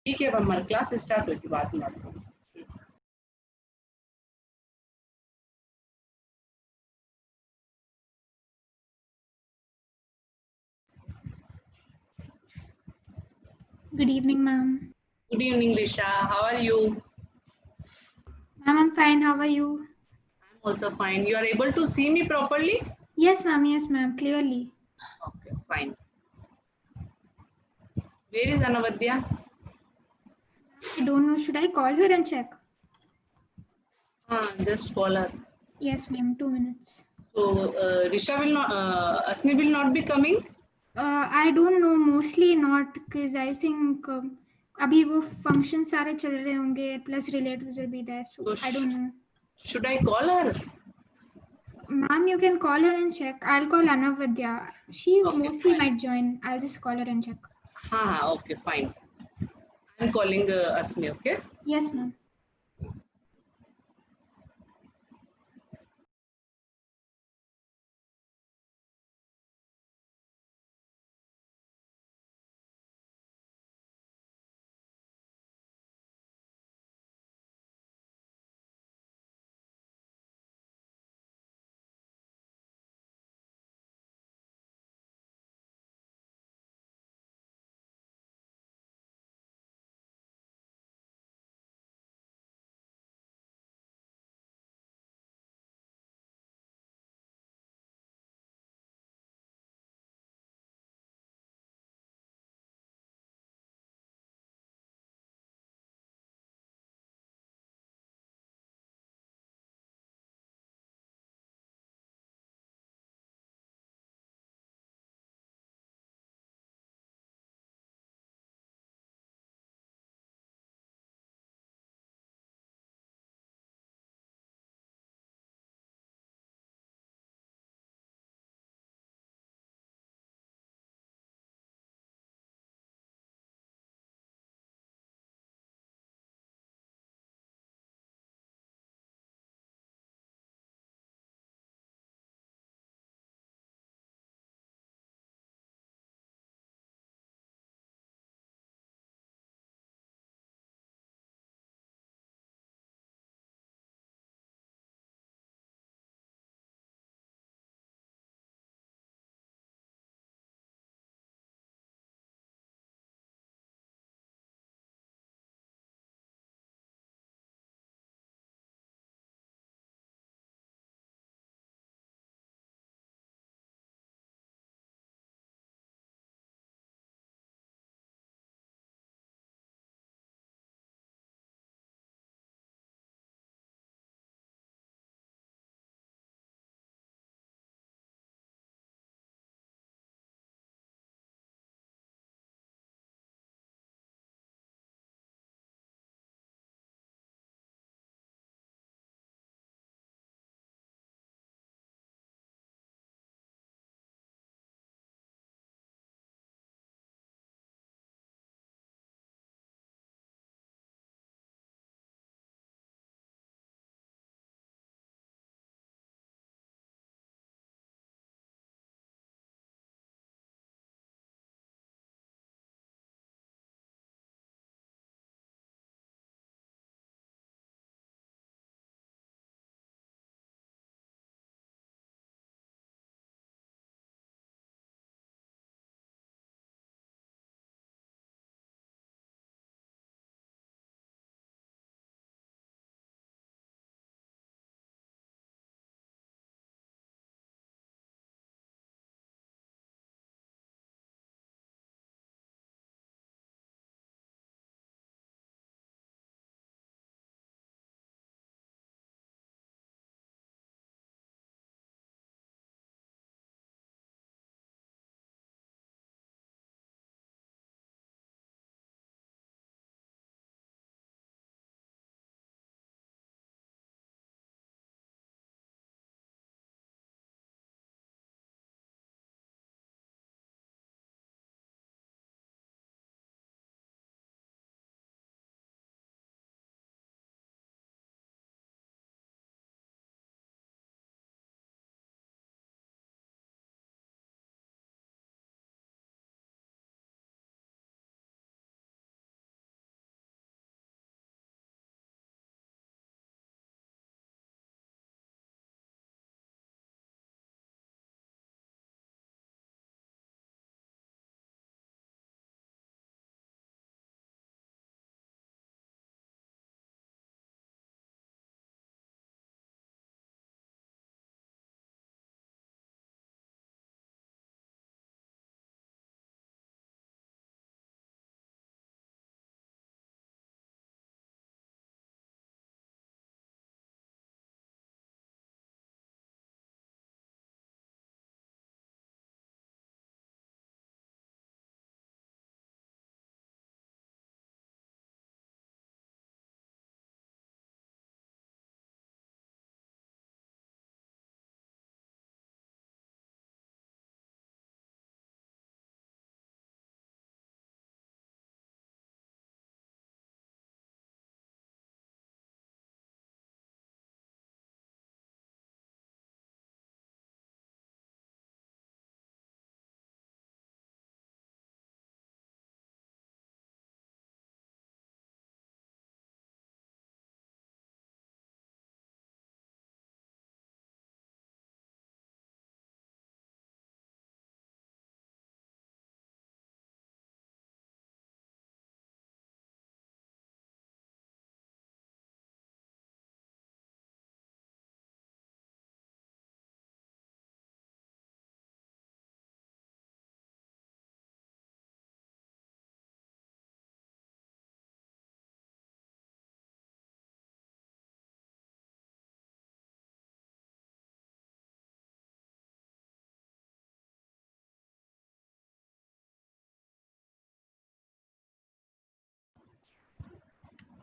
ठीक है, अब हमारी क्लास स्टार्ट होगी बाद में आपको। Good evening, ma'am. Good evening, Disha. How are you? Ma'am, I'm fine. How are you? I'm also fine. You are able to see me properly? Yes, ma'am. Yes, ma'am. Clearly. Okay, fine. Where is Anavadya? I don't know. Should I call her and check? Just call her. Yes, ma'am. 2 minutes. So, Risha will not, Asmi will not be coming? I don't know. Mostly not, because I think अभी वो function सारे चल रहे होंगे. Plus relatives will be there, so So, I don't know. should I call her? Ma'am, you can call her and check. I'll call Anavadya. She Okay, mostly fine. might join. I'll just call her and check. Okay, fine. I'm calling Asmi, okay? Yes, ma'am.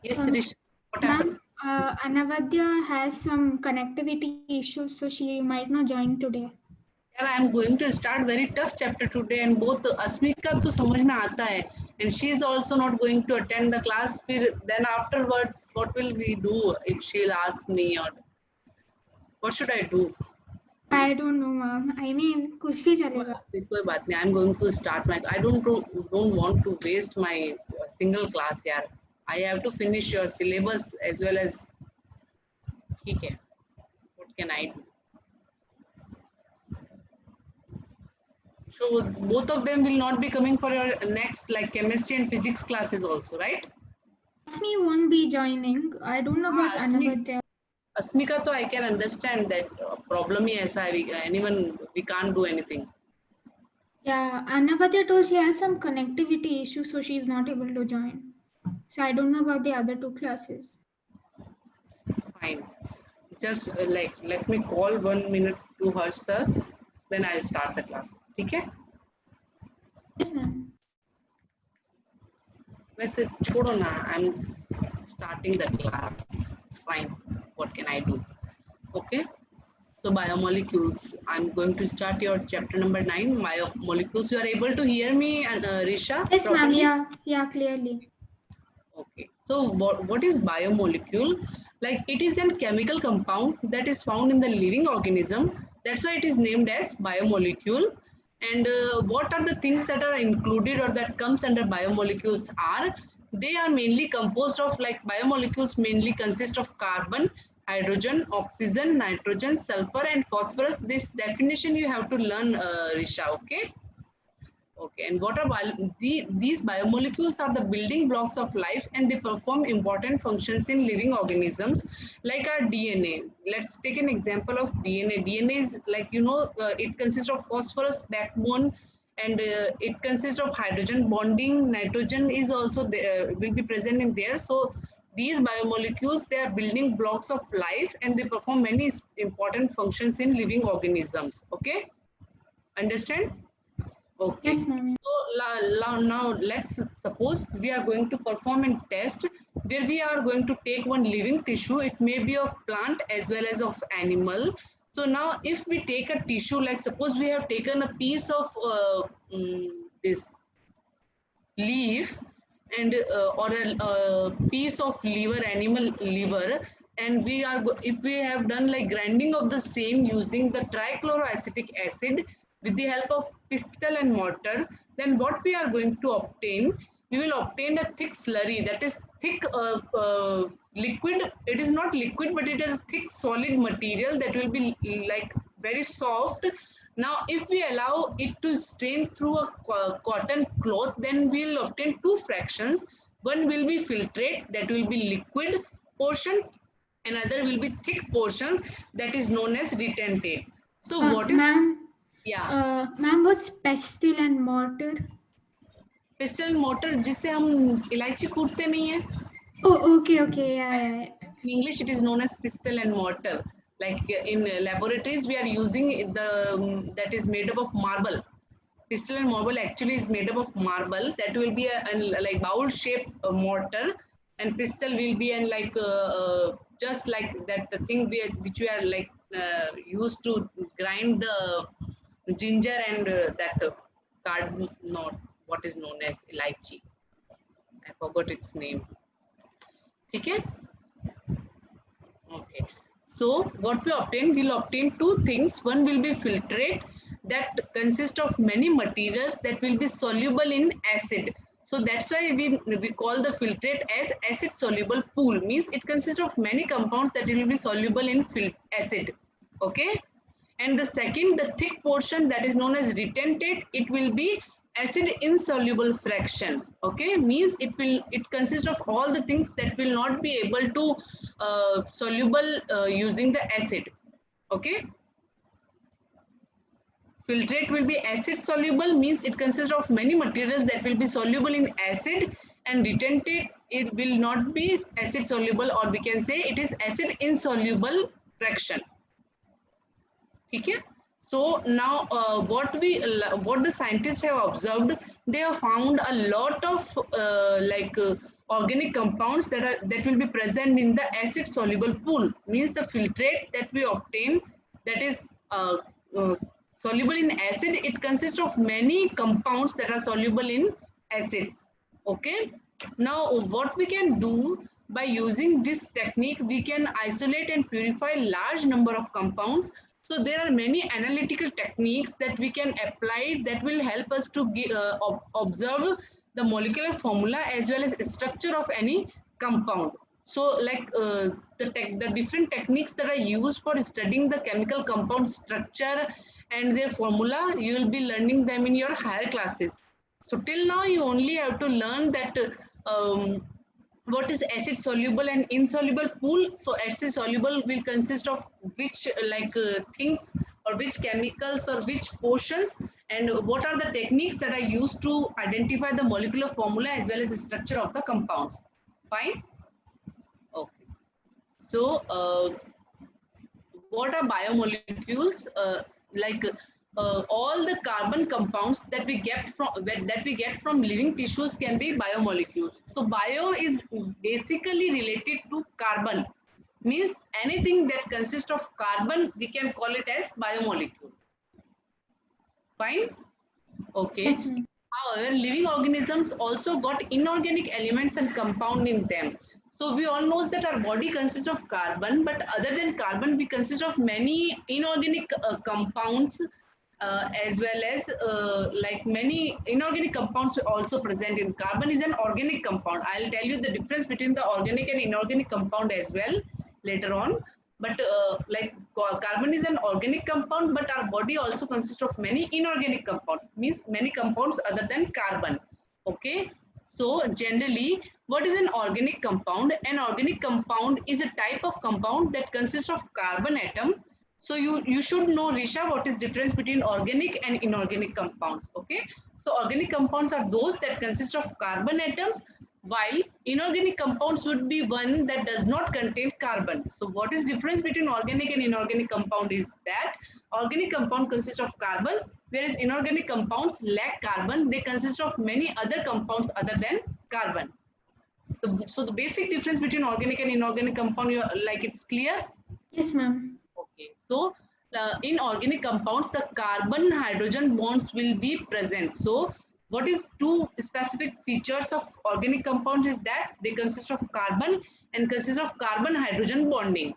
Yes, Um, Risha, what happened? Ma'am, Anavadya has some connectivity issues, so she might not join today. यार I am going to start very tough chapter today and both Asmika तो समझ में आता है and she is also not going to attend the class फिर then afterwards what will we do if she will ask me और what should I do I don't know, ma'am. I mean, कुछ भी चलेगा. कोई बात नहीं I am going to start my I don't want to waste my single class यार I have to finish your syllabus as well as ठीक है what can I do so both of them will not be coming for your next like chemistry and physics classes also, right? Asmi won't be joining. I don't know about Anavadya. Asmika तो I can understand that problem ही ऐसा है anyone we can't do anything. Yeah, Anavadya told she has some connectivity issues, so she's not able to join. So I don't know about the other two classes. Fine. Just like let me call 1 minute to her sir, then I'll start the class. ठीक है? Yes, ma'am. वैसे छोड़ो ना I'm starting the class. It's fine. What can I do? Okay. So biomolecules, I'm going to start your chapter number 9, biomolecules. You are able to hear me and Risha? Yes, ma'am. Properly? Yeah, clearly. Okay. So what is biomolecule? Like it is a chemical compound that is found in the living organism. That's why it is named as biomolecule. And what are the things that are included or that comes under biomolecules are, they are mainly composed of like biomolecules mainly consist of carbon, hydrogen, oxygen, nitrogen, sulfur and phosphorus. This definition you have to learn Risha, okay? Okay, and what are these biomolecules are the building blocks of life and they perform important functions in living organisms like our DNA. Let's take an example of DNA. DNA is like, you know, it consists of phosphorus backbone and it consists of hydrogen bonding. Nitrogen is also there, will be present in there. So these biomolecules, they are building blocks of life and they perform many important functions in living organisms. Okay, understand? Okay. Yes, ma'am. So now let's suppose we are going to perform a test where we are going to take one living tissue. It may be of plant as well as of animal. So now if we take a tissue, like suppose we have taken a piece of this leaf and or a piece of liver, animal liver, and we are if we have done like grinding of the same using the trichloroacetic acid with the help of pestle and mortar, then what we are going to obtain, we will obtain a thick slurry, that is thick liquid. It is not liquid but it is thick solid material that will be like very soft. Now, if we allow it to strain through a cotton cloth, then we'll obtain two fractions. One will be filtrate, that will be liquid portion. Another will be thick portion, that is known as retentate. So, what is Ma'am? yeah? Ma'am, what's pestle and mortar? Pestle and mortar, जिससे हम इलायची कूटते नहीं है. Oh, okay, yeah. In English, it is known as pestle and mortar. Like in laboratories, we are using the that is made up of marble. Pestle and marble actually is made up of marble. That will be a like bowl-shaped mortar, and pestle will be an like just like that the thing which we are like used to grind the ginger and that card not what is known as elaichi. I forgot its name. Okay. Okay. So what we obtain, we'll obtain two things. One will be filtrate that consist of many materials that will be soluble in acid. So that's why we call the filtrate as acid soluble pool. Means it consists of many compounds that will be soluble in acid. Okay. And the second, the thick portion that is known as retentate, it will be acid insoluble fraction. Okay, means it consists of all the things that will not be able to soluble using the acid. Okay, filtrate will be acid soluble, means it consists of many materials that will be soluble in acid, and retentate, it will not be acid soluble, or we can say it is acid insoluble fraction. Okay. So now what the scientists have observed, they have found a lot of organic compounds that will be present in the acid soluble pool, means the filtrate that we obtain that is soluble in acid, it consists of many compounds that are soluble in acids. Okay, now what we can do by using this technique, we can isolate and purify large number of compounds. So there are many analytical techniques that we can apply that will help us to observe the molecular formula as well as structure of any compound. So like the different techniques that are used for studying the chemical compound structure and their formula, you will be learning them in your higher classes. So till now you only have to learn that what is acid soluble and insoluble pool. So acid soluble will consist of which things or which chemicals or which portions, and what are the techniques that are used to identify the molecular formula as well as the structure of the compounds. Fine. Okay. So what are biomolecules? All the carbon compounds that we get from living tissues can be biomolecules. So bio is basically related to carbon, means anything that consists of carbon we can call it as biomolecule. Fine. Okay. Yes, ma'am. However, living organisms also got inorganic elements and compound in them. So we all know that our body consists of carbon, but other than carbon, we consist of many inorganic compounds, as well as like many inorganic compounds also present in. Carbon is an organic compound. I'll tell you the difference between the organic and inorganic compound as well later on. But carbon is an organic compound, but our body also consists of many inorganic compounds, means many compounds other than carbon. Okay. So generally, what is an organic compound? An organic compound is a type of compound that consists of carbon atom. So you should know, Risha, what is difference between organic and inorganic compounds. Okay. So organic compounds are those that consist of carbon atoms, while inorganic compounds would be one that does not contain carbon. So what is difference between organic and inorganic compound is that organic compound consists of carbons, whereas inorganic compounds lack carbon. They consist of many other compounds other than carbon. So the basic difference between organic and inorganic compound, it's clear? Yes, ma'am. Okay. So in organic compounds, the carbon hydrogen bonds will be present. So what is two specific features of organic compounds is that they consist of carbon and consist of carbon hydrogen bonding.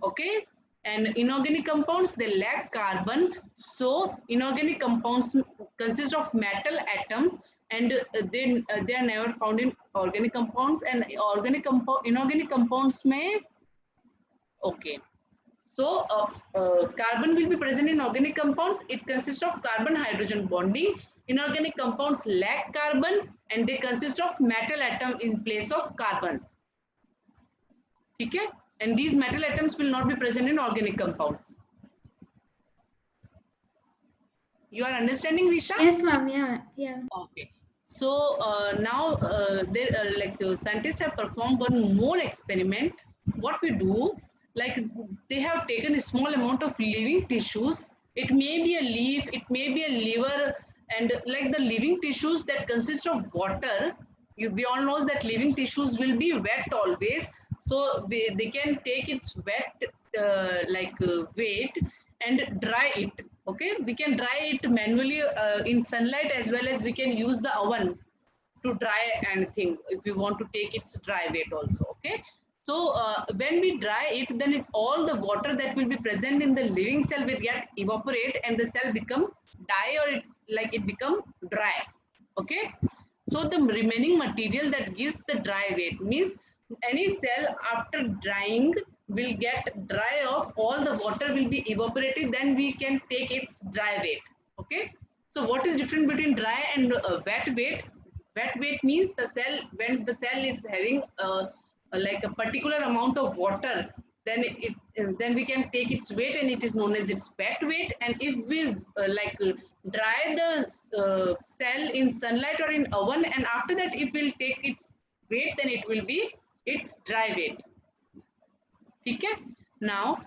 Okay. And inorganic compounds, they lack carbon. So inorganic compounds consist of metal atoms, and they are never found in organic compounds. And inorganic compounds may, okay. So carbon will be present in organic compounds. It consists of carbon hydrogen bonding. Inorganic compounds lack carbon and they consist of metal atom in place of carbons. Okay? And these metal atoms will not be present in organic compounds. You are understanding, Risha? Yes, ma'am. Yeah. Okay. So now scientists have performed one more experiment. What we do, like they have taken a small amount of living tissues. It may be a leaf, it may be a liver, and like the living tissues that consist of water, we all know that living tissues will be wet always. So they can take its wet weight and dry it. Okay, we can dry it manually in sunlight, as well as we can use the oven to dry anything if we want to take its dry weight also. Okay. So when we dry it, then all the water that will be present in the living cell will get evaporate and the cell become die, or it become dry. Okay. So the remaining material that gives the dry weight, means any cell after drying will get dry off, all the water will be evaporated, then we can take its dry weight. Okay. So what is different between dry and wet weight? Wet weight means the cell, when the cell is having like a particular amount of water, then then we can take its weight and it is known as its wet weight. And if we dry the cell in sunlight or in oven, and after that it will take its weight, then it will be its dry weight. Okay. Now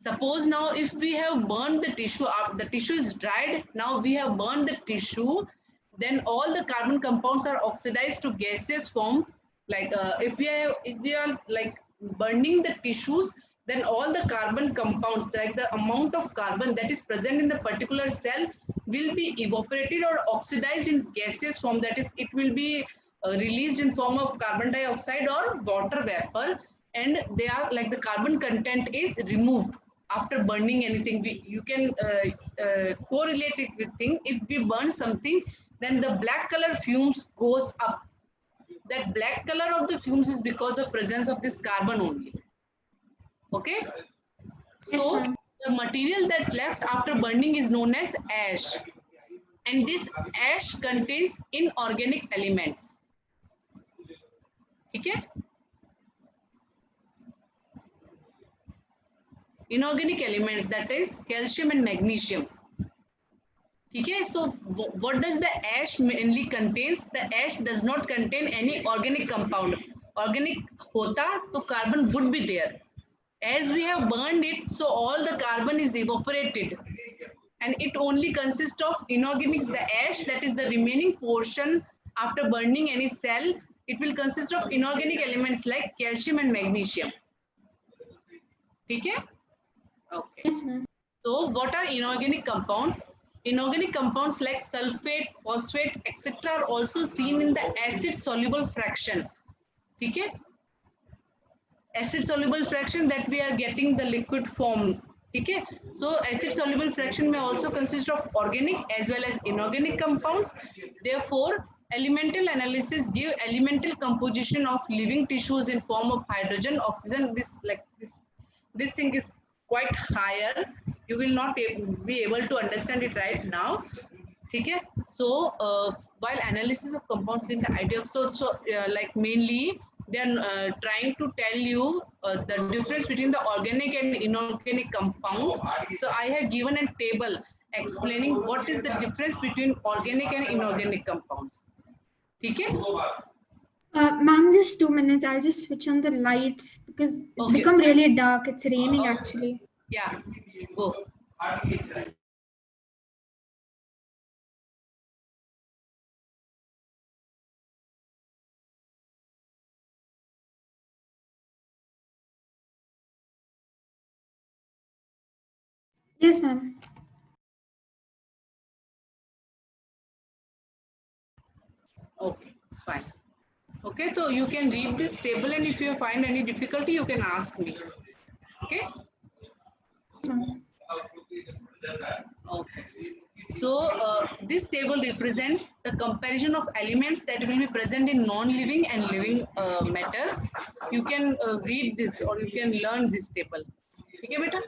suppose now if we have burned the tissue, the tissue is dried, now we have burned the tissue, then all the carbon compounds are oxidized to gaseous form. Like if we are like burning the tissues, then all the carbon compounds, like the amount of carbon that is present in the particular cell, will be evaporated or oxidized in gaseous form. That is, it will be released in form of carbon dioxide or water vapor, and they are like the carbon content is removed after burning anything. You can correlate it with thing. If we burn something, then the black color fumes goes up. That black color of the fumes is because of presence of this carbon only. Okay. Yes, So ma'am. the material that left after burning is known as ash, and this ash contains inorganic elements. Okay. Inorganic elements, that is calcium and magnesium. Okay, so what does the ash mainly contains? The ash does not contain any organic compound. Organic hota, so carbon would be there. As we have burned it, so all the carbon is evaporated, and it only consists of inorganics. The ash, that is the remaining portion after burning any cell, it will consist of inorganic elements like calcium and magnesium. Okay? Okay. Yes, ma'am. So what are inorganic compounds? Inorganic compounds like sulfate, phosphate, etc. are also seen in the acid soluble fraction. Okay? Acid soluble fraction, that we are getting the liquid form. Okay? So acid soluble fraction may also consist of organic as well as inorganic compounds. Therefore, elemental analysis give elemental composition of living tissues in form of hydrogen, oxygen. This thing is quite higher. You will not be able to understand it right now. Okay? So while analysis of compounds in the idea of, like mainly they are trying to tell you the difference between the organic and inorganic compounds. So I have given a table explaining what is the difference between organic and inorganic compounds. Okay? Ma'am, just 2 minutes. I'll just switch on the lights because it's Okay. become really dark. It's raining actually. Yeah, go. Yes, ma'am. Okay, fine. Okay, so you can read this table, and if you find any difficulty, you can ask me. Okay? Okay. So this table represents the comparison of elements that will be present in non-living and living matter. You can read this, or you can learn this table. Okay, beta?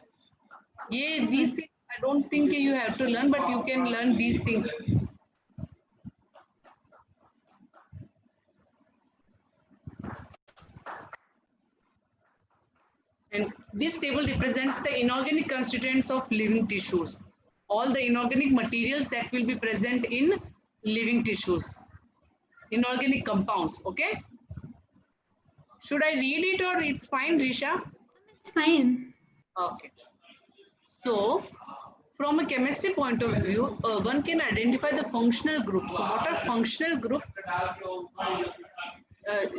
Yeah, these things I don't think you have to learn, but you can learn these things. And this table represents the inorganic constituents of living tissues. All the inorganic materials that will be present in living tissues. Inorganic compounds, okay? Should I read it or it's fine, Risha? It's fine. Okay. So, from a chemistry point of view, one can identify the functional group. So, what are functional group?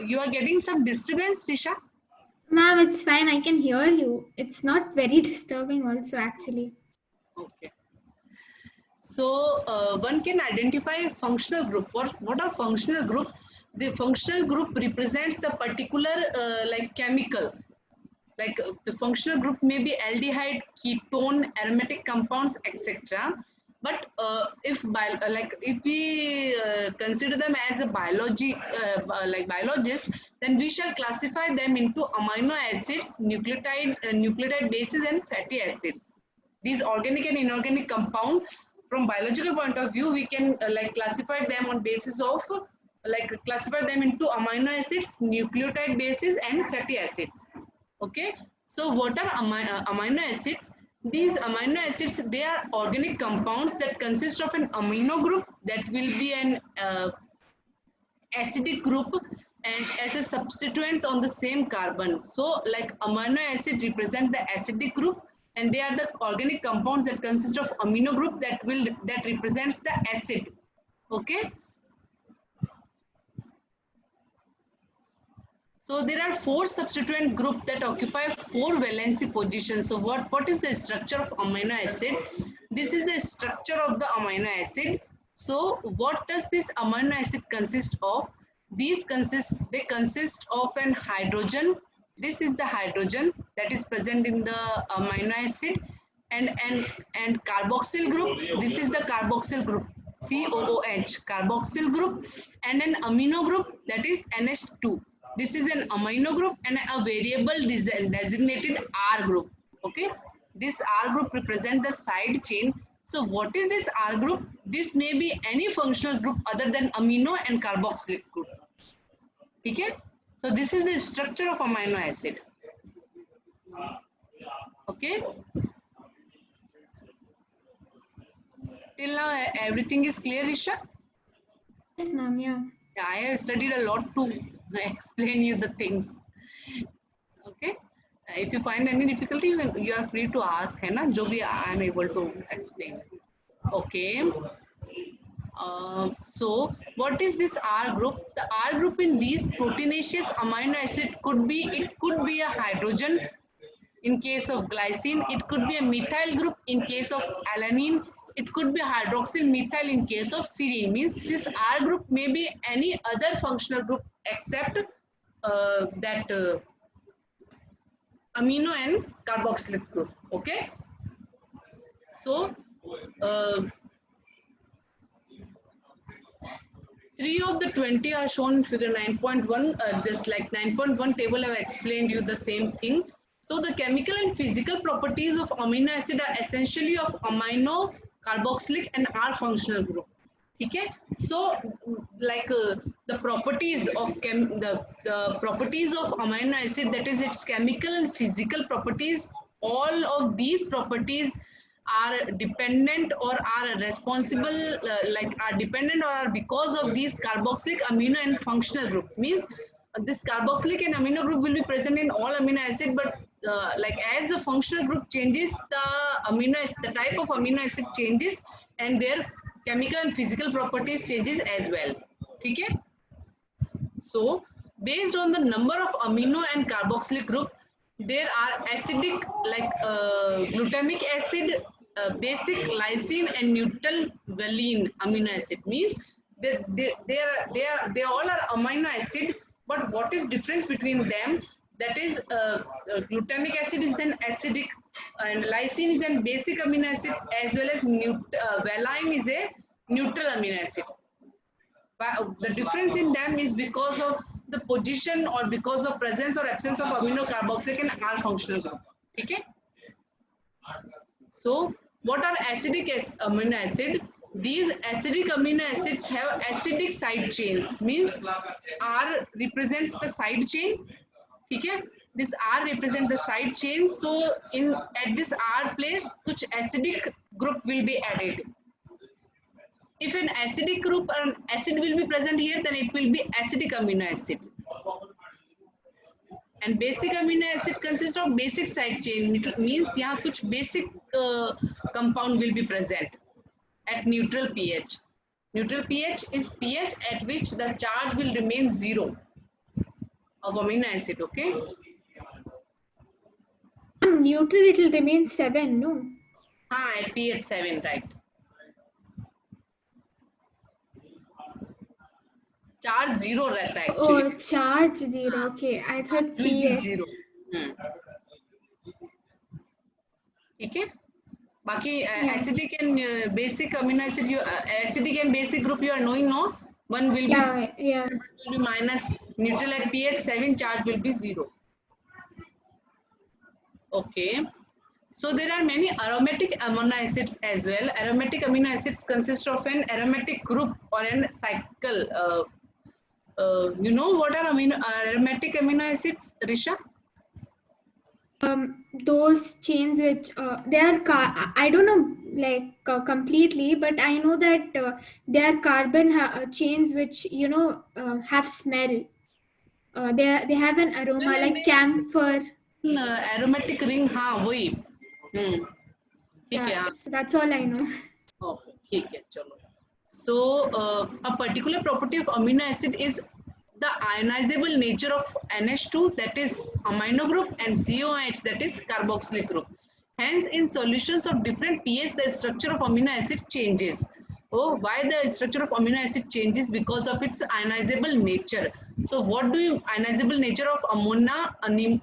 You are getting some disturbance, Risha? Ma'am, it's fine. I can hear you. It's not very disturbing also actually. Okay. So one can identify functional group. What are functional group? The functional group represents the particular like chemical. Like the functional group may be aldehyde, ketone, aromatic compounds, etc. But if we consider them as a biologists, then we shall classify them into amino acids, nucleotide bases, and fatty acids. These organic and inorganic compound, from biological point of view, we can classify them on basis of classify them into amino acids, nucleotide bases, and fatty acids. Okay, so what are amino acids? These amino acids, they are organic compounds that consist of an amino group that will be an acidic group and as a substituents on the same carbon. So like amino acid represent the acidic group, and they are the organic compounds that consist of amino group that represents the acid. Okay. So there are 4 substituent group that occupy 4 valency positions. So what is the structure of amino acid? This is the structure of the amino acid. So what does this amino acid consist of? They consist of an hydrogen. This is the hydrogen that is present in the amino acid, and carboxyl group. This is the carboxyl group, COOH, carboxyl group, and an amino group, that is NH2. This is an amino group and a variable designated R group. Okay, this R group represents the side chain. So what is this R group? This may be any functional group other than amino and carboxylic group. Okay, so this is the structure of amino acid. Okay, till now everything is clear, Isha? Yes, ma'am. Yeah. Yeah, I have studied a lot to explain you the things. Okay, if you find any difficulty, you are free to ask, है ना? जो भी I am able to explain. Okay. So what is this R group? The R group in these proteinaceous amino acid could be a hydrogen in case of glycine. It could be a methyl group in case of alanine. It could be hydroxyl methyl in case of serine. Means this R group may be any other functional group except that amino and carboxylic group. Okay. So 3 of the 20 are shown in figure 9.1. This like 9.1 table have explained you the same thing. So the chemical and physical properties of amino acid are essentially of amino, carboxylic and R functional group. Okay, so like the properties of the properties of amino acid, that is its chemical and physical properties, all of these properties are dependent or are responsible are dependent or are because of these carboxylic, amino and functional groups. Means this carboxylic and amino group will be present in all amino acid, but like as the functional group changes, the type of amino acid changes and their chemical and physical properties changes as well. Okay, so based on the number of amino and carboxylic group, there are acidic like glutamic acid, basic lysine and neutral valine amino acid. Means they all are amino acid, but what is difference between them? That is glutamic acid is then acidic and lysine is an basic amino acid, as well as valine is a neutral amino acid. But the difference in them is because of the position or because of presence or absence of amino, carboxylic and R functional group. Okay. So what are acidic amino acid? These acidic amino acids have acidic side chains. Means R represents the side chain. Okay. This R represents the side chain. So at this R place, which acidic group will be added. If an acidic group or an acid will be present here, then it will be acidic amino acid. And basic amino acid consists of basic side chain. It means यहाँ कुछ basic compound will be present at neutral pH. Neutral pH is pH at which the charge will remain 0 of amino acid. Okay. Neutral, it will remain 7, no? At pH 7, right. Charge 0 रहता है actually. Oh, charge 0. Okay, I thought pH 0. ठीक है. बाकी acidic and basic amino acid, acidic and basic group you are knowing, no? One will be minus, neutral at pH 7, charge will be 0. Okay. So there are many aromatic amino acids as well. Aromatic amino acids consist of an aromatic group or an cycle. You know what are aromatic amino acids, Risha? Those chains which they are I don't know like completely, but I know that they are carbon chains which have smell. They have an aroma like camphor. Aromatic ring, हाँ वही. So that's all I know. Okay, ठीक है, चलो. So a particular property of amino acid is the ionizable nature of NH2, that is amino group, and COH, that is carboxylic group. Hence, in solutions of different pH, the structure of amino acid changes. Oh, why the structure of amino acid changes? Because of its ionizable nature. So, what do you ionizable nature of ammonia, amino,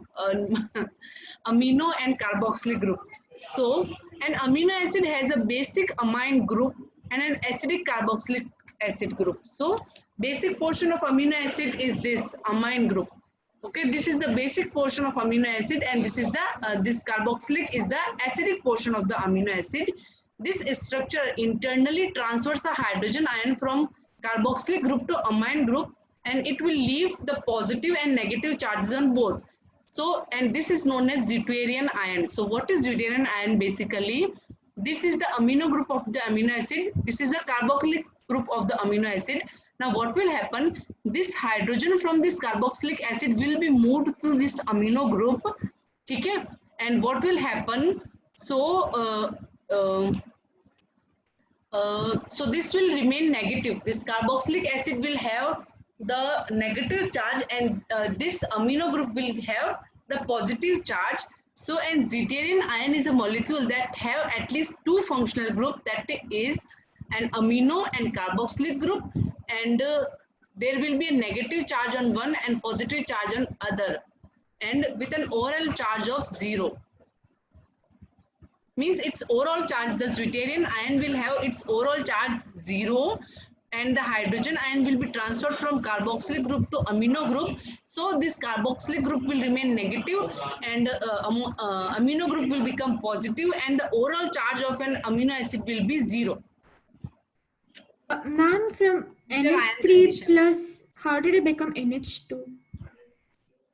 and carboxylic group? So, an amino acid has a basic amine group and an acidic carboxylic acid group. So, basic portion of amino acid is this amine group. Okay, this is the basic portion of amino acid, and this is the this carboxylic is the acidic portion of the amino acid. This structure internally transfers a hydrogen ion from carboxylic group to amine group, and it will leave the positive and negative charges on both. So, and this is known as deuterium ion. So, what is deuterium ion basically? This is the amino group of the amino acid. This is the carboxylic group of the amino acid. Now, what will happen? This hydrogen from this carboxylic acid will be moved to this amino group. Okay? And what will happen? So, so this will remain negative. This carboxylic acid will have the negative charge, and this amino group will have the positive charge. So an deuterium ion is a molecule that have at least two functional group, that is an amino and carboxylic group, and there will be a negative charge on one and positive charge on other, and with an overall charge of 0. Means its overall charge, the deuterium ion will have its overall charge 0, and the hydrogen ion will be transferred from carboxylic group to amino group. So this carboxylic group will remain negative, and amino group will become positive, and the overall charge of an amino acid will be 0. Ma'am, from ion NH3 condition. plus, how did it become NH2?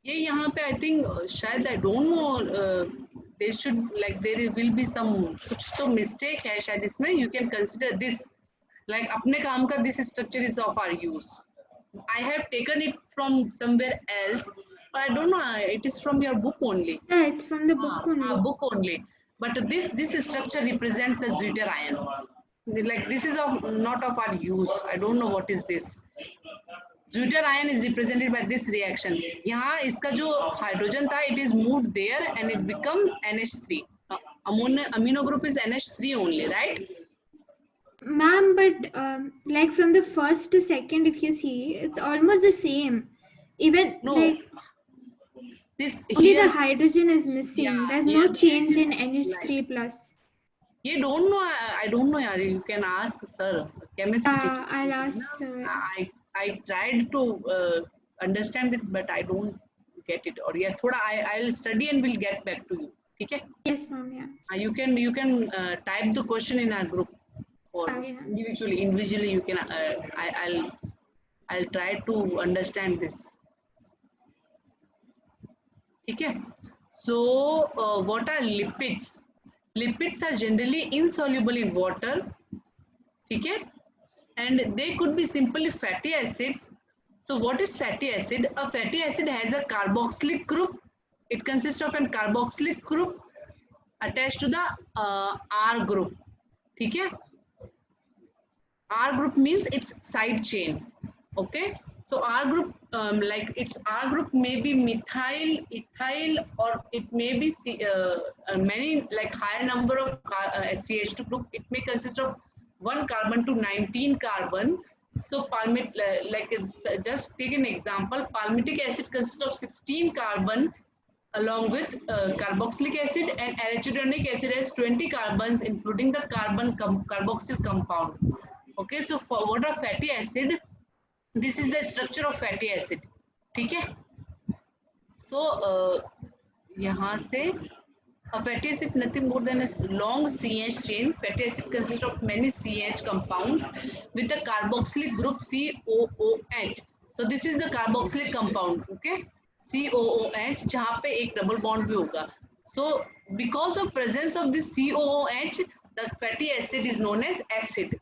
ये यहाँ पे I think शायद I don't know, they should, like, there will be some कुछ तो mistake है शायद इसमें. You can consider this like अपने काम का, this structure is of our use. I have taken it from somewhere else, but I don't know, it is from your book only. Yeah, it's from the book only. Book only. But this structure represents the deuter ion. Like this is of not of our use. I don't know what is this. Deuter ion is represented by this reaction. यहाँ इसका जो hydrogen था, it is moved there and it become NH3. Amino group is NH3 only, right? Ma'am, but like from the first to second, if you see, it's almost the same. Even No. like This only here, the hydrogen is missing. Yeah, There's here no change in like- NH3 plus. you don't know. I don't know, yaar. You can ask sir, chemistry teacher. I'll ask sir. I tried to understand it, but I don't get it. Or yeah, thoda I'll study and will get back to you. Okay? Yes, ma'am. Yeah. You can type the question in our group, or Yeah. individually you can. I'll try to understand this. Okay? So what are lipids? Lipids are generally insoluble in water. Okay? And they could be simply fatty acids. So what is fatty acid? A fatty acid has a carboxylic group. It consists of a carboxylic group attached to the R group. Okay? R group means its side chain. Okay? So R group, like its R group may be methyl, ethyl, or it may be many, like higher number of CH2 group. It may consist of 1 carbon to 19 carbon. So just take an example. Palmitic acid consists of 16 carbon along with carboxylic acid, and arachidonic acid has 20 carbons including the carboxyl compound. Okay, so for what are fatty acid? This is the structure of fatty acid. ठीक है? So यहाँ से a fatty acid nothing more than a long CH chain. Fatty acid consists of many CH compounds with the carboxylic group COOH. So this is the carboxylic compound. Okay, COOH जहाँ पे एक double bond भी होगा. So because of presence of this COOH, the fatty acid is known as acid.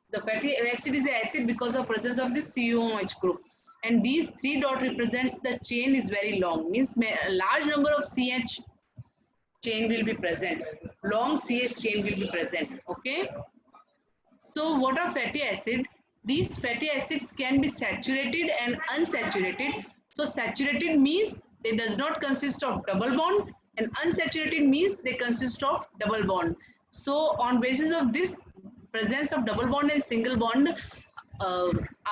The fatty acid is an acid because of presence of this COOH group. And these 3 dot represents the chain is very long. Means a large number of CH chain will be present. Long CH chain will be present. Okay. So what are fatty acid? These fatty acids can be saturated and unsaturated. So saturated means they does not consist of double bond, and unsaturated means they consist of double bond. So on basis of this presence of double bond and single bond uh,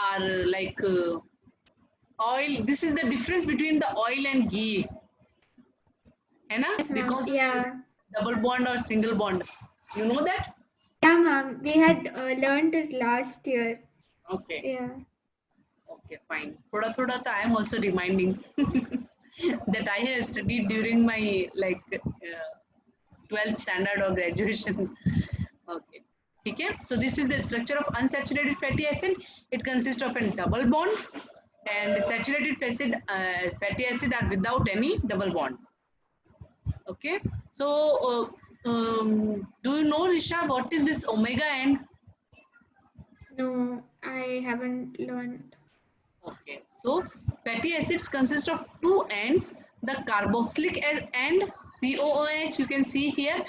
are like oil. This is the difference between the oil and ghee, है ना? Yes, ma'am. Because of Yeah. double bond or single bond. You know that? Yeah, ma'am. We had learned it last year. Okay. Yeah. Okay, fine. Thoda I am also reminding that I have studied during my like 12th standard or graduation. Okay. Okay. So this is the structure of unsaturated fatty acid. It consists of a double bond, and saturated fatty acid are without any double bond. Okay. So do you know, Risha, what is this omega end? No, I haven't learned. Okay, so fatty acids consist of two ends, the carboxylic end, COOH, you can see here.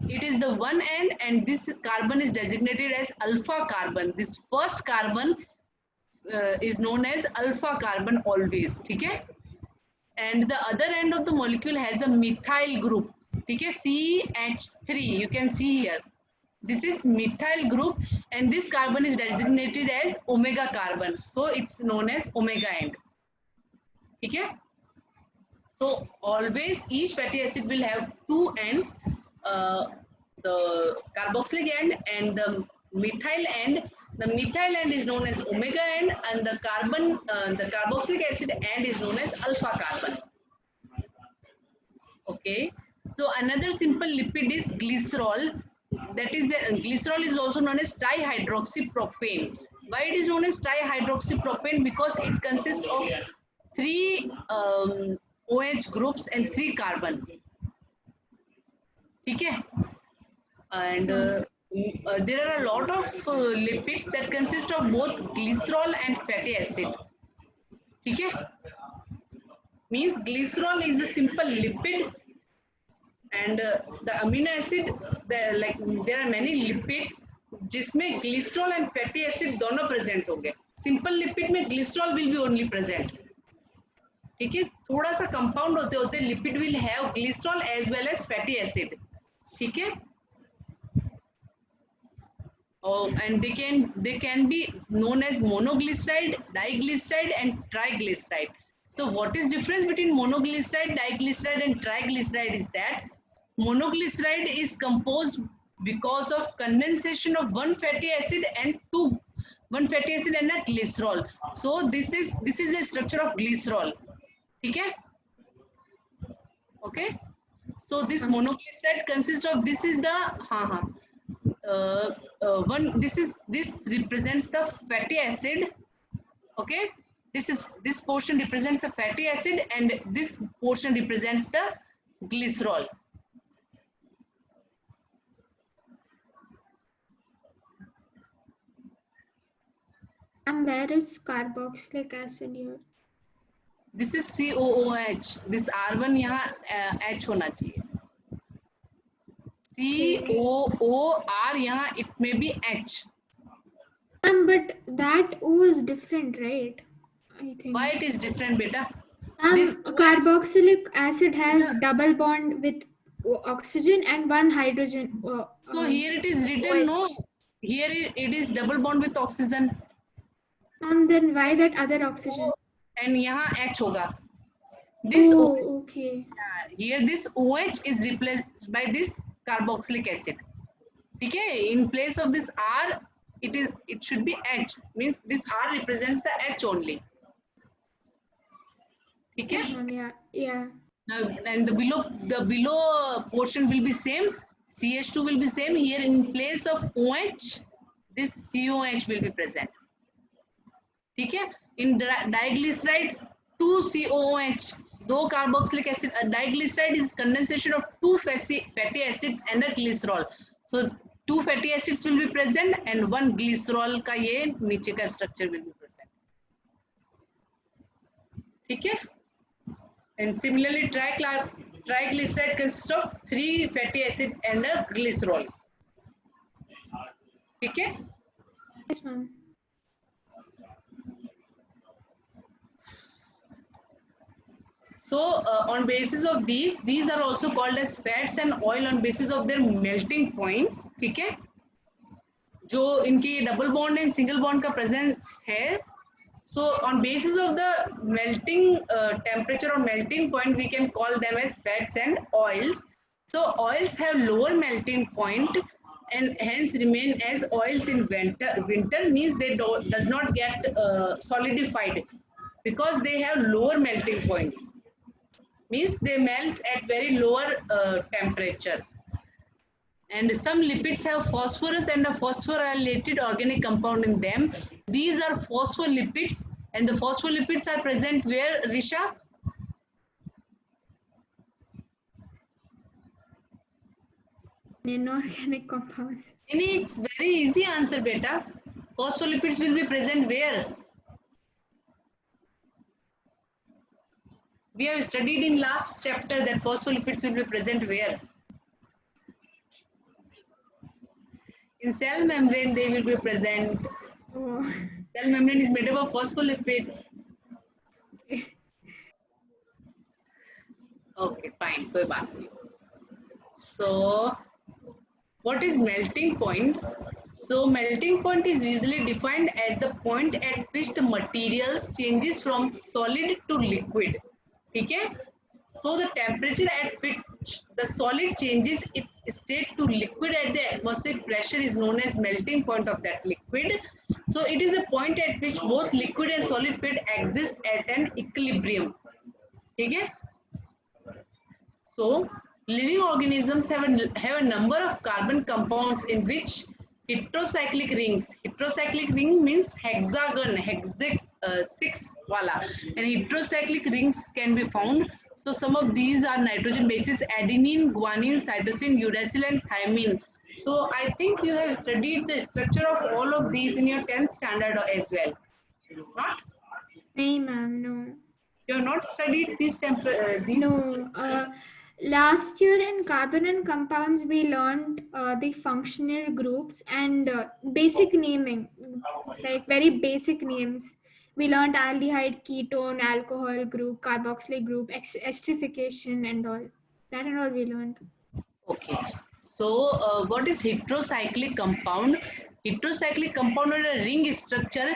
It is the one end, and this carbon is designated as alpha carbon. This first carbon is known as alpha carbon always, okay? And the other end of the molecule has a methyl group, okay? CH3, you can see here. This is methyl group, and this carbon is designated as omega carbon. So it's known as omega end. Okay? So always each fatty acid will have two ends, uh, the carboxylic end and the methyl end. The methyl end is known as omega end, and the carboxylic acid end is known as alpha carbon. Okay. So another simple lipid is glycerol. That is the glycerol is also known as trihydroxypropane. Why it is known as trihydroxypropane? Because it consists of three OH groups and three carbon. Okay. And there are a lot of lipids that consist of both glycerol and fatty acid. Okay. Means glycerol is a simple lipid, and the amino acid, there are many lipids जिसमें glycerol and fatty acid दोनों present होंगे. Simple lipid में glycerol will be only present. ठीक है, थोड़ा सा compound होते होते lipid will have glycerol as well as fatty acid. ठीक है. Oh, and they can be known as monoglyceride, diglyceride, and triglyceride. So what is difference between monoglyceride, diglyceride, and triglyceride is that monoglyceride is composed because of condensation of one fatty acid and one fatty acid and a glycerol. So this is the structure of glycerol. Okay? Okay. So this monoglyceride consists of, this is the this represents the fatty acid. Okay, this portion represents the fatty acid, and this portion represents the glycerol. And where is carboxylic acid here? This is COOH. This R1 यहाँ H होना चाहिए. COOR यहाँ it may be H. But that O is different, right? I think. Why it is different, beta? Carboxylic acid has double bond with oxygen and one hydrogen. So here it is written, OH. no. Here it is double bond with oxygen. And then why that other oxygen? And यहाँ H होगा. This okay. Here this OH is replaced by this carboxylic acid. Okay, in place of this R, it should be H. Means this R represents the H only. Okay. Yeah. And the below portion will be same. CH2 will be same. Here in place of OH, this COH will be present. ठीक है. In diglyceride, 2 COOH, दो carboxylic acid. Diglyceride is condensation of two fatty acids and a glycerol. So 2 fatty acids will be present and one glycerol का ये नीचे का structure will be present. ठीक है. And similarly, triglyceride consists of 3 fatty acid and a glycerol. ठीक है. Yes, ma'am. So on basis of these are also called as fats and oil on basis of their melting points. ठीक है, जो इनकी double bond and single bond का present है. So on basis of the melting temperature or melting point, we can call them as fats and oils. So oils have lower melting point and hence remain as oils in winter. Winter means they does not get solidified because they have lower melting points. Means they melt at very lower temperature. And some lipids have phosphorus and a phosphorylated organic compound in them. These are phospholipids, and the phospholipids are present where, Risha? Inorganic compounds. It's very easy answer, beta. Phospholipids will be present where? We have studied in last chapter that phospholipids will be present where? In cell membrane they will be present. Oh. Cell membrane is made up of phospholipids. Okay, fine, कोई बात नहीं. So what is melting point? So melting point is usually defined as the point at which the materials changes from solid to liquid. ठीक है? So the temperature at which the solid changes its state to liquid at the atmospheric pressure is known as melting point of that liquid. So it is a point at which both liquid and solid state exist at an equilibrium. ठीक है? So living organisms have a number of carbon compounds in which heterocyclic rings. Heterocyclic ring means hexagon, six wala, and heterocyclic rings can be found. So some of these are nitrogen bases: adenine, guanine, cytosine, uracil, and thymine. So I think you have studied the structure of all of these in your 10th standard as well. Not? No, ma'am, no. You have not studied these No. Last year in carbon and compounds, we learned the functional groups and basic naming, like very basic names. We learned aldehyde, ketone, alcohol group, carboxylic group, esterification and all. That and all we learned. Okay. So what is heterocyclic compound? Heterocyclic compound or a ring structure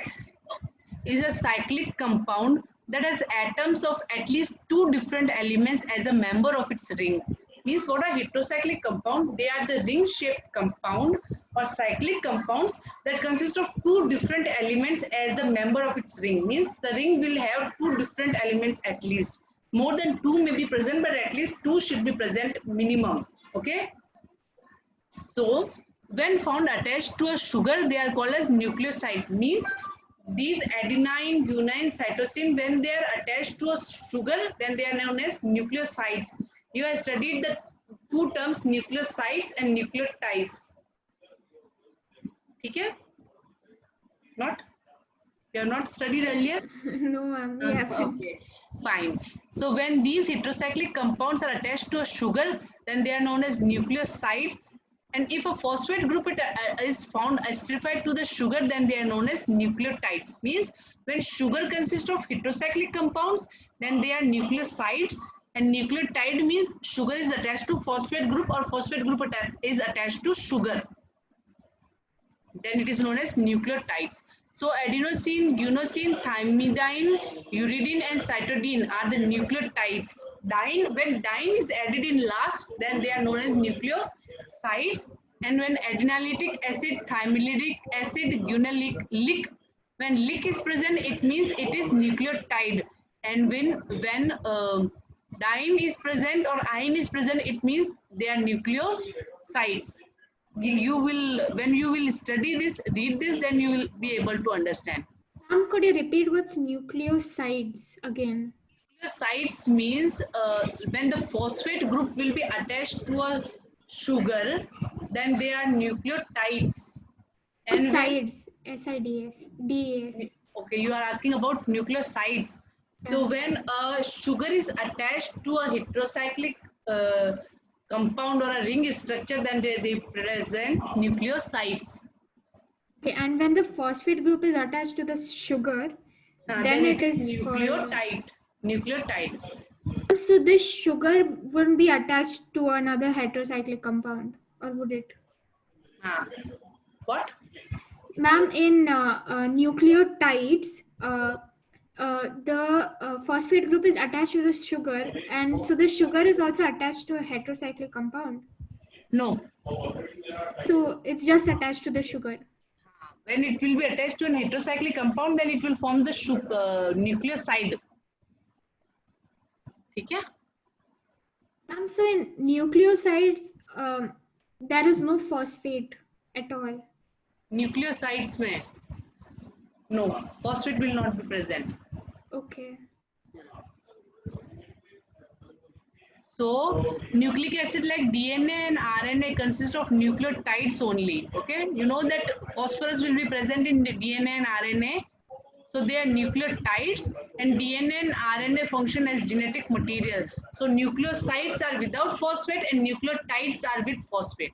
is a cyclic compound that has atoms of at least two different elements as a member of its ring. Means what are heterocyclic compound? They are the ring shaped compound or cyclic compounds that consist of two different elements as the member of its ring. Means the ring will have two different elements at least. More than two may be present, but at least two should be present minimum. Okay. So when found attached to a sugar, they are called as nucleoside. Means these adenine, guanine, cytosine, when they are attached to a sugar, then they are known as nucleosides. You have studied the two terms nucleosides and nucleotides. ठीक है? Not? You have not studied earlier? No, ma'am, we haven't. Okay, fine. So when these heterocyclic compounds are attached to a sugar, then they are known as nucleosides. And if a phosphate group is found esterified to the sugar, then they are known as nucleotides. Means when sugar consists of heterocyclic compounds, then they are nucleosides. And nucleotide means sugar is attached to phosphate group or phosphate group is attached to sugar. Then it is known as nucleotides. So adenosine, guanosine, thymidine, uridine and cytidine are the nucleotides. When diene is added in last, then they are known as nucleosides. And when adenylic acid, thymidinic acid, guanylic, when lic is present, it means it is nucleotide. And when diene is present or ine is present, it means they are nucleosides. When you will study this, read this, then you will be able to understand. Ma'am, could you repeat what's nucleosides again? Nucleosides means when the phosphate group will be attached to a sugar, then they are nucleotides. And sides, SIDS, DAS. Okay, you are asking about nucleosides. So when a sugar is attached to a heterocyclic compound or a ring structure, then they present nucleosides. Okay, and when the phosphate group is attached to the sugar, then it is called. Nucleotide. So this sugar wouldn't be attached to another heterocyclic compound, or would it? What? Ma'am, in nucleotides, the phosphate group is attached to the sugar, and so the sugar is also attached to a heterocyclic compound. No. So it's just attached to the sugar. When it will be attached to an heterocyclic compound, then it will form the nucleoside. Okay? So in nucleosides, there is no phosphate at all. Nucleosides mein, no, phosphate will not be present. Okay. So nucleic acid like DNA and RNA consist of nucleotides only. Okay, you know that phosphorus will be present in the DNA and RNA. So they are nucleotides, and DNA and RNA function as genetic material. So nucleosides are without phosphate and nucleotides are with phosphate.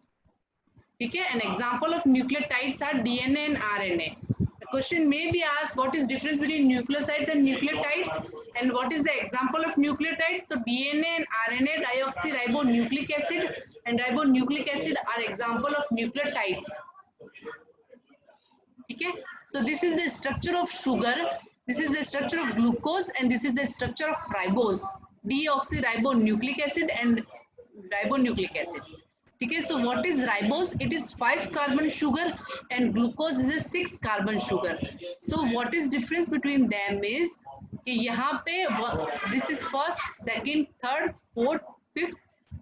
Okay, an example of nucleotides are DNA and RNA. The question may be asked, what is difference between nucleosides and nucleotides, and what is the example of nucleotides? So DNA and RNA, deoxyribonucleic acid and ribonucleic acid are example of nucleotides. Okay, so this is the structure of sugar, this is the structure of glucose, and this is the structure of ribose, deoxyribonucleic acid and ribonucleic acid. Okay, so what is ribose? It is 5 carbon sugar, and glucose is a 6 carbon sugar. So what is difference between them is कि यहाँ पे this is first, second, third, fourth, fifth,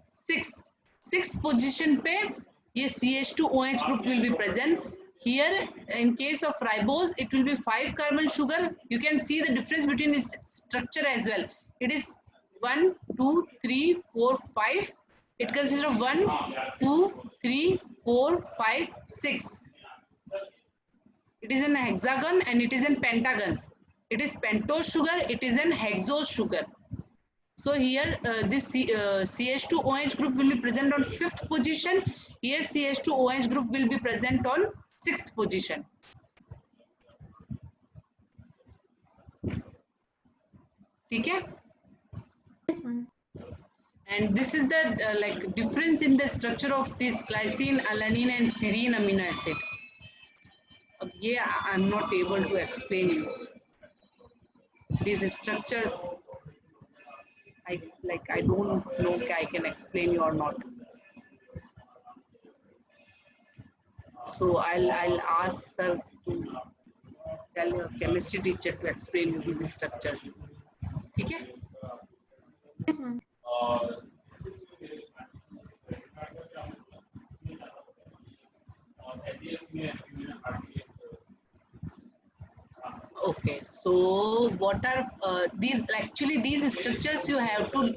sixth position पे ये CH2OH group will be present. Here in case of ribose it will be 5 carbon sugar. You can see the difference between its structure as well. It is 1, 2, 3, 4, 5. It consists of 1, 2, 3, 4, 5, 6. It is an hexagon and it is in pentagon. It is pentose sugar, it is an hexose sugar. So here this CH2OH group will be present on 5th position. Here CH2OH group will be present on 6th position. Okay? Yes, ma'am. And this is the like difference in the structure of this glycine, alanine and serine amino acid. Yeah, I'm not able to explain you. These structures, I don't know if I can explain you or not. So I'll ask sir to tell your chemistry teacher to explain you these structures. Okay? Yes, ma'am. Okay, so what are these? Actually, these structures you have to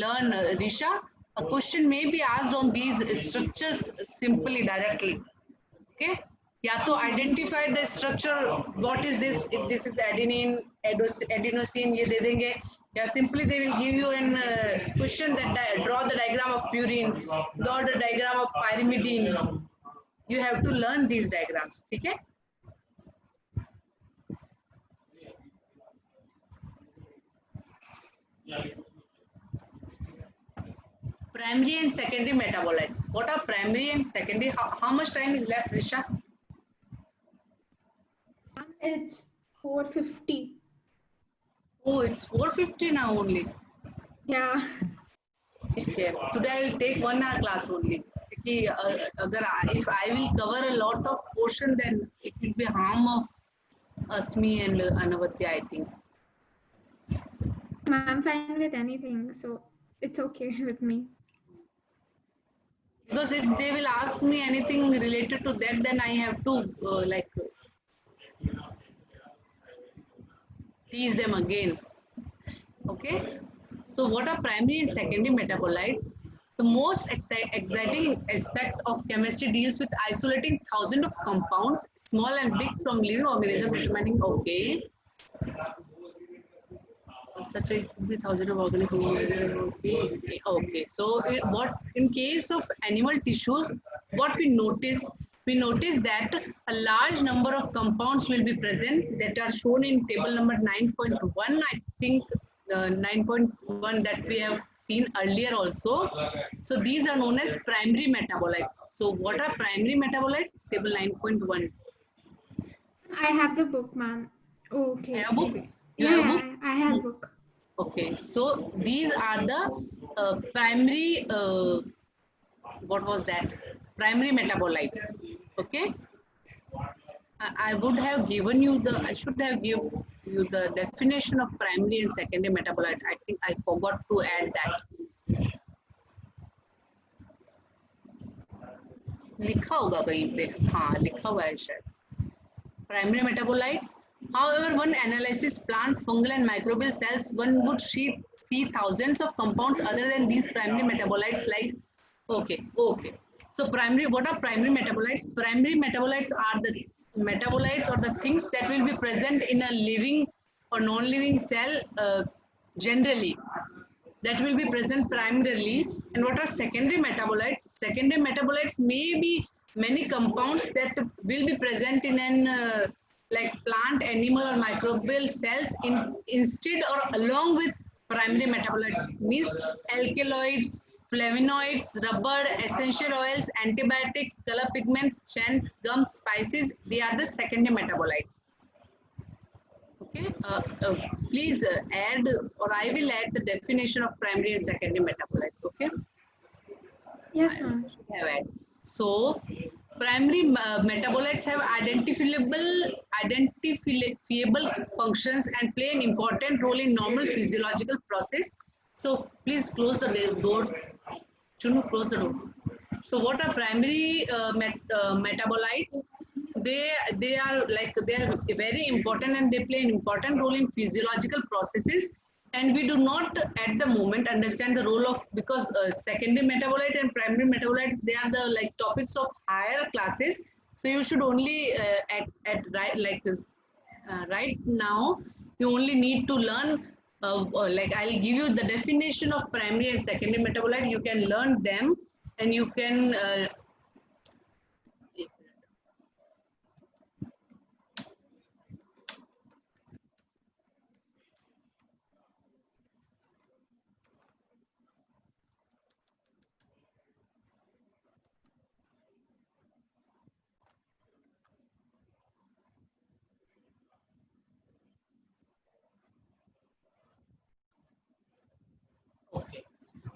learn, Risha. A question may be asked on these structures simply directly. Okay, yeah. To identify the structure, what is this? If this is adenine, adenosine, ये दे देंगे. Yeah, simply they will give you an question that draw the diagram of purine, draw the diagram of pyrimidine. You have to learn these diagrams. Okay. Primary and secondary metabolites. What are primary and secondary? How much time is left, Risha? It's 4:50. Oh, it's 4:50 now only. Yeah. Okay. Today I will take 1 hour class only. If I will cover a lot of portion, then it will be harm of Asmi and Anavatya, I think. I'm fine with anything, so it's okay with me. Because if they will ask me anything related to that, then I have to teach them again. Okay. So what are primary and secondary metabolite? The most exciting aspect of chemistry deals with isolating thousands of compounds, small and big, from living organisms, determining such a could be thousand of organisms. Okay. So what in case of animal tissues, what we notice we notice that a large number of compounds will be present that are shown in table number 9.1. I think 9.1 that we have seen earlier also. So these are known as primary metabolites. So what are primary metabolites? Table 9.1. I have the book, ma'am. Okay. Have a book? You Yeah, have a book? yeah, I have book. Okay, so these are the primary, what was that? Primary metabolites. Okay, I would have given you the, I should have given you the definition of primary and secondary metabolite. I think I forgot to add that. लिखा होगा कहीं पे, हाँ लिखा हुआ है शायद. Primary metabolites. However, one analysis plant, fungal and microbial cells, one would see thousands of compounds other than these primary metabolites like, okay. So primary, what are primary metabolites? Primary metabolites are the metabolites or the things that will be present in a living or non-living cell generally, that will be present primarily. And what are secondary metabolites? Secondary metabolites may be many compounds that will be present in an like plant, animal or microbial cells instead or along with primary metabolites, means alkaloids, flavonoids, rubber, essential oils, antibiotics, color pigments, scent, gum, spices. They are the secondary metabolites. Okay, please add, or I will add the definition of primary and secondary metabolites. Okay, Yes, ma'am. have add. So, primary metabolites have identifiable functions and play an important role in normal physiological process. So, please close the door. Chunu, close the door. So what are primary metabolites? They are like, they are very important and they play an important role in physiological processes. And we do not at the moment understand the role of, because secondary metabolite and primary metabolites, they are the like topics of higher classes. So you should only at right like this right now you only need to learn like I'll give you the definition of primary and secondary metabolite. You can learn them and you can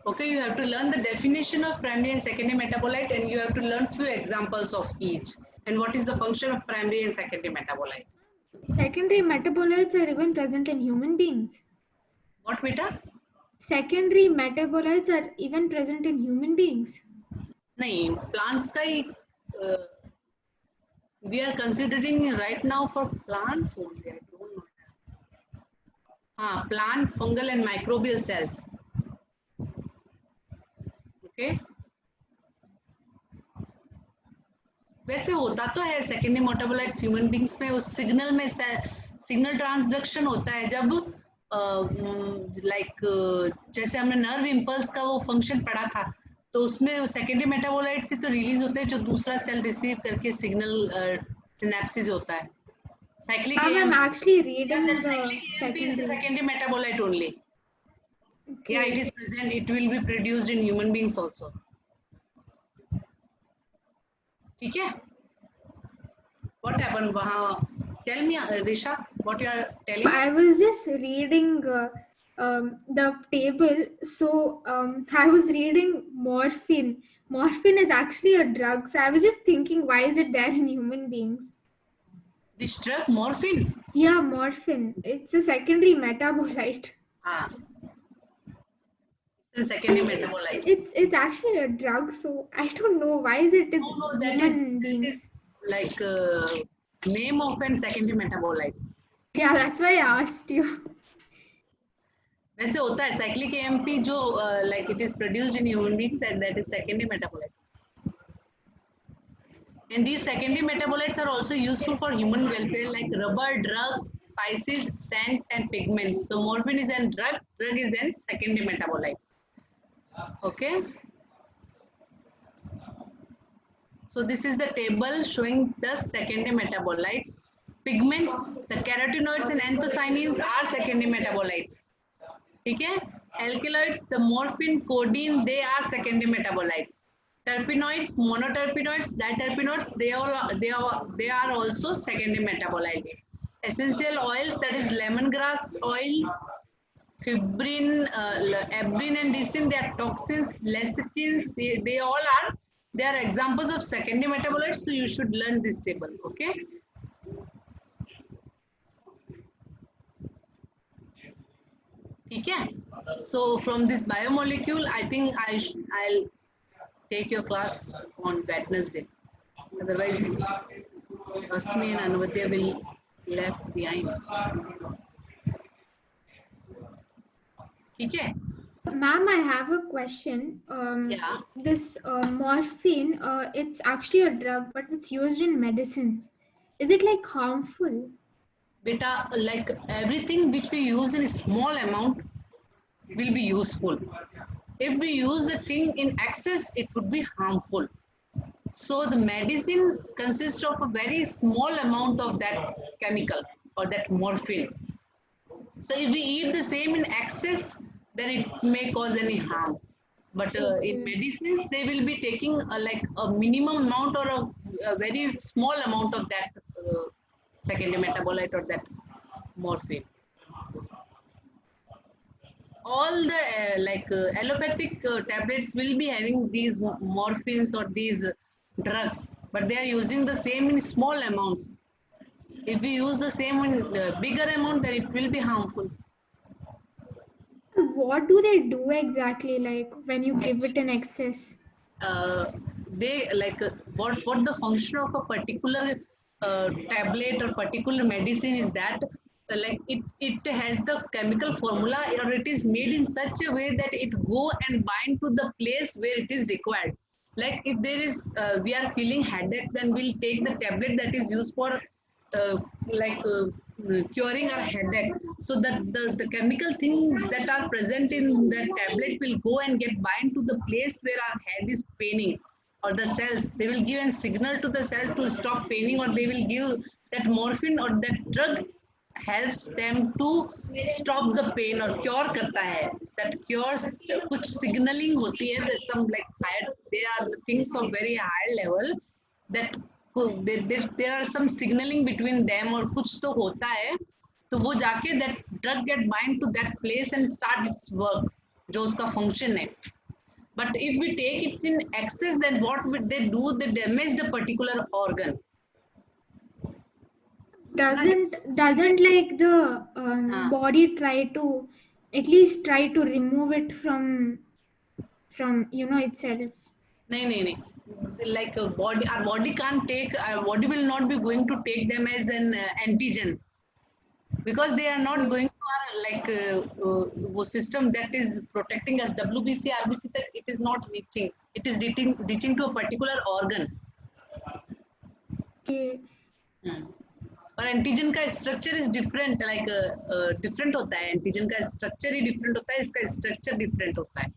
okay, you have to learn the definition of primary and secondary metabolite, and you have to learn few examples of each, and what is the function of primary and secondary metabolite. Secondary metabolites are even present in human beings. What, beta? Secondary metabolites are even present in human beings. नहीं, plants का ही we are considering right now for plants only. I don't know. Plant, fungal and microbial cells. Okay. वैसे होता तो है secondary metabolites human beings में, उस signal में signal transduction होता है जब लाइक जैसे हमने नर्व इम्पल्स का वो फंक्शन पढ़ा था, तो उसमें सेकेंडरी मेटाबोलाइट से तो रिलीज होते हैं जो दूसरा सेल रिसीव करके सिग्नल सिनेप्सिस होता है. Cyclic I'm actually reading the secondary metabolite only. Okay. Yeah, it is present. It will be produced in human beings also. ठीक है? What happened? Tell me, Risha, what you are telling? I was just reading the table. So I was reading morphine. Morphine is actually a drug. So I was just thinking, why is it there in human beings? This drug, morphine? Yeah, morphine. It's a secondary metabolite. It's a secondary metabolite. It's actually a drug, so I don't know why is it in human beings. That is like name of a secondary metabolite. Yeah, that's why I asked you. वैसे होता है cyclic AMP जो like it is produced in human beings and that is secondary metabolite. And these secondary metabolites are also useful for human welfare, like rubber, drugs, spices, scent, and pigment. So morphine is a drug is a secondary metabolite. Okay. So this is the table showing the secondary metabolites. Pigments, the carotenoids and anthocyanins are secondary metabolites. Okay? Alkaloids, the morphine, codeine, they are secondary metabolites. Terpenoids, monoterpenoids, diterpenoids, they are also secondary metabolites. Essential oils, that is lemongrass oil, fibrin, abrin and dicin, they are toxins, lecithins, they all are, they are examples of secondary metabolites, so you should learn this table, okay? Okay. So from this biomolecule, I think I'll take your class on Wednesday. Otherwise, Asmi and Anvadya will left behind. Okay. Ma'am, I have a question. Yeah. This morphine, it's actually a drug, but it's used in medicines. Is it like harmful? Beta, like everything which we use in a small amount will be useful. If we use the thing in excess, it would be harmful. So the medicine consists of a very small amount of that chemical or that morphine. So if we eat the same in excess, then it may cause any harm. But in medicines, they will be taking like a minimum amount or a very small amount of that secondary metabolite or that morphine. All the allopathic tablets will be having these morphines or these drugs, but they are using the same in small amounts. If we use the same in bigger amount, then it will be harmful. What do they do exactly, like when you give it in excess? They like what the function of a particular tablet or particular medicine is that it has the chemical formula or it is made in such a way that it go and bind to the place where it is required. Like if there is we are feeling headache, then we'll take the tablet that is used for uh, like uh, curing our headache, so that the chemical thing that are present in the tablet will go and get bind to the place where our head is paining, or the cells, they will give a signal to the cell to stop paining, or they will give that morphine or that drug helps them to stop the pain or cure करता है, that cures कुछ signaling होती है, that some like higher, they are the things of very high level that there are some signaling between them और कुछ तो होता है, तो वो जाके that drug get bind to that place and start its work जो उसका function है. But if we take it in excess, then what would they do? They damage the particular organ. Doesn't like the body try to at least try to remove it from itself? नहीं like our body can't take, our body will not be going to take them as an antigen, because they are not going to our wo system that is protecting us, WBC RBC that it is not reaching, it is reaching to a particular organ. Okay. और antigen का structure is different, like different होता है, antigen का structure ही different होता है, इसका structure different होता है.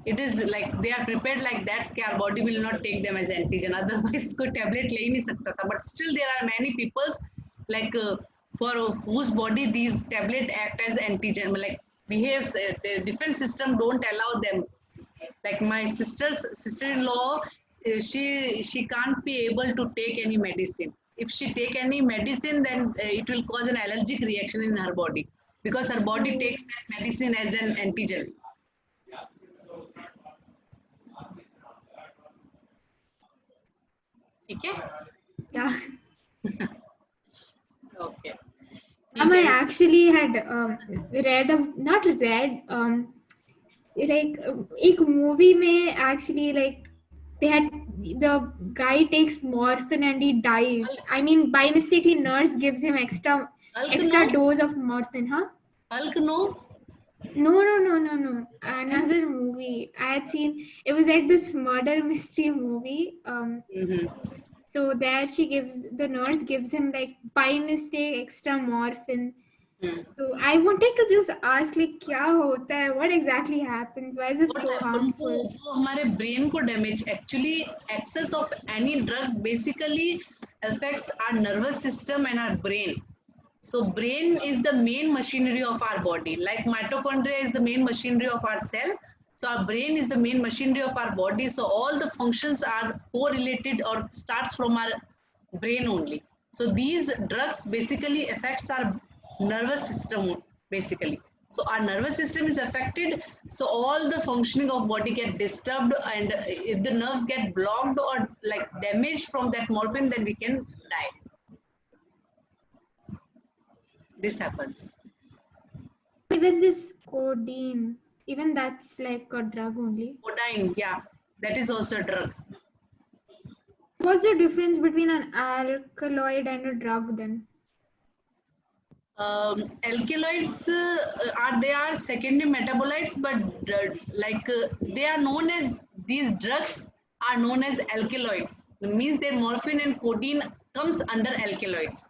It is like they are prepared like that कि our body will not take them as antigen, otherwise कोई टैबलेट ले ही नहीं सकता था. But still there are many peoples like for whose body these tablet act as antigen, like behaves the defense system don't allow them. Like my sister-in-law, she can't be able to take any medicine. If she take any medicine, then it will cause an allergic reaction in her body, because her body takes that medicine as an antigen. Okay. Yeah. Okay. I actually had not read like एक movie में actually like they had the guy takes morphine and he dies. I mean, by mistakenly nurse gives him extra no? dose of morphine, huh? Hulk, no? No. Another movie I had seen. It was like this murder mystery movie. So there the nurse gives him like by mistake extra morphine, Hmm. So I wanted to just ask, like, क्या होता है? What exactly happens? Why is it What so happen, harmful? वो हमारे brain को damage, actually excess of any drug basically affects our nervous system and our brain. So brain is the main machinery of our body. Like mitochondria is the main machinery of our cell. So our brain is the main machinery of our body. So all the functions are correlated or starts from our brain only. So these drugs basically affects our nervous system basically. So our nervous system is affected. So all the functioning of body get disturbed, and if the nerves get blocked or like damaged from that morphine, then we can die. This happens. Even this codeine, even that's like a drug only. Codeine, yeah, that is also a drug. What's the difference between an alkaloid and a drug then? Alkaloids are secondary metabolites, but they are known as, these drugs are known as alkaloids. It means their morphine and codeine comes under alkaloids.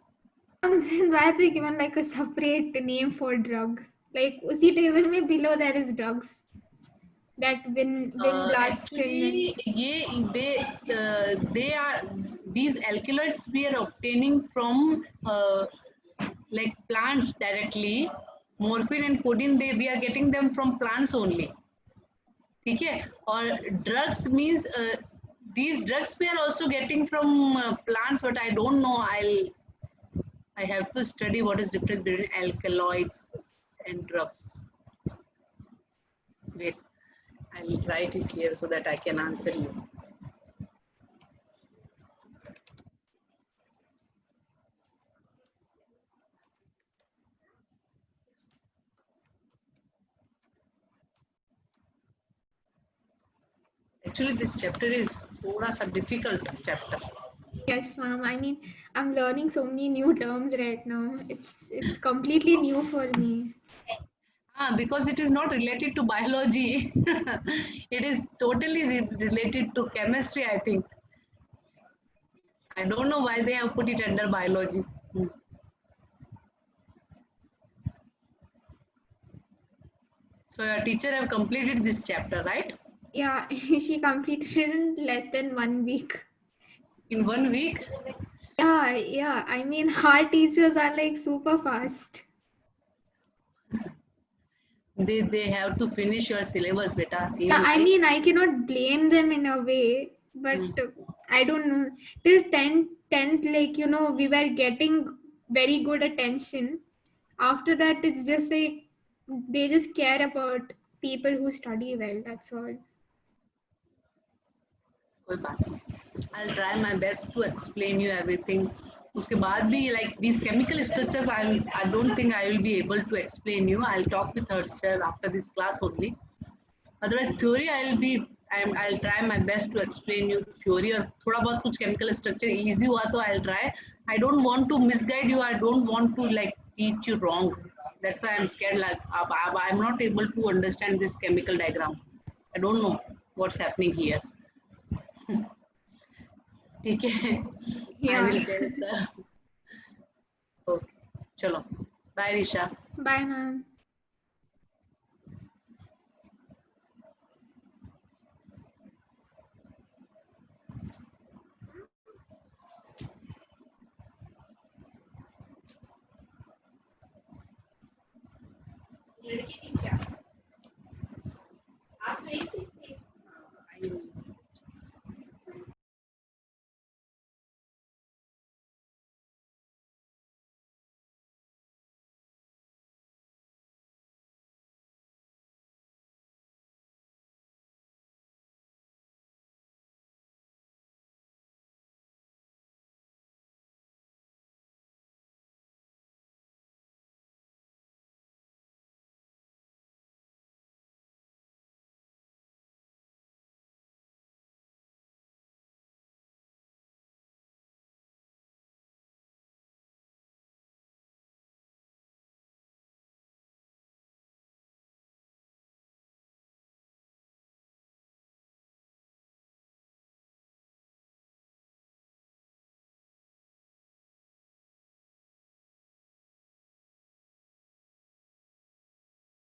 Then why are they given like a separate name for drugs? Like उसी table में below there is drugs that win blasting and Actually, they are, these alkaloids we are obtaining from like plants directly. Morphine and codeine, they we are getting them from plants only. ठीक है, और drugs means these drugs we are also getting from plants, but I don't know. I have to study what is difference between alkaloids and drugs. Wait, I'll write it here so that I can answer you. Actually, this chapter is थोड़ा सा difficult chapter. yes, ma'am. I mean, I'm learning so many new terms right now. It's completely new for me. Because it is not related to biology. It is totally related to chemistry, I think. I don't know why they have put it under biology. Hmm. So your teacher have completed this chapter, right? Yeah, she completed in less than 1 week. In 1 week? Yeah, yeah. I mean, our teachers are like super fast. They have to finish your syllabus, beta. Yeah, Even I I. mean, I cannot blame them in a way, but Hmm. I don't know. Till 10th, like, we were getting very good attention. After that, it's just like they just care about people who study well. That's all. कोई बात नहीं. I'll try my best to explain you everything. उसके बाद भी like these chemical structures, I don't think I will be able to explain you. I'll talk with her after this class only. Otherwise theory I'll try my best to explain you theory, और थोड़ा बहुत कुछ chemical structure easy हुआ तो I'll try. I don't want to misguide you. I don't want to like teach you wrong. That's why I'm scared, like I'm not able to understand this chemical diagram. I don't know what's happening here. ठीक है. I Yeah. will tell sir. Okay, चलो. Bye Risha. Bye, ma'am. लड़की थी क्या?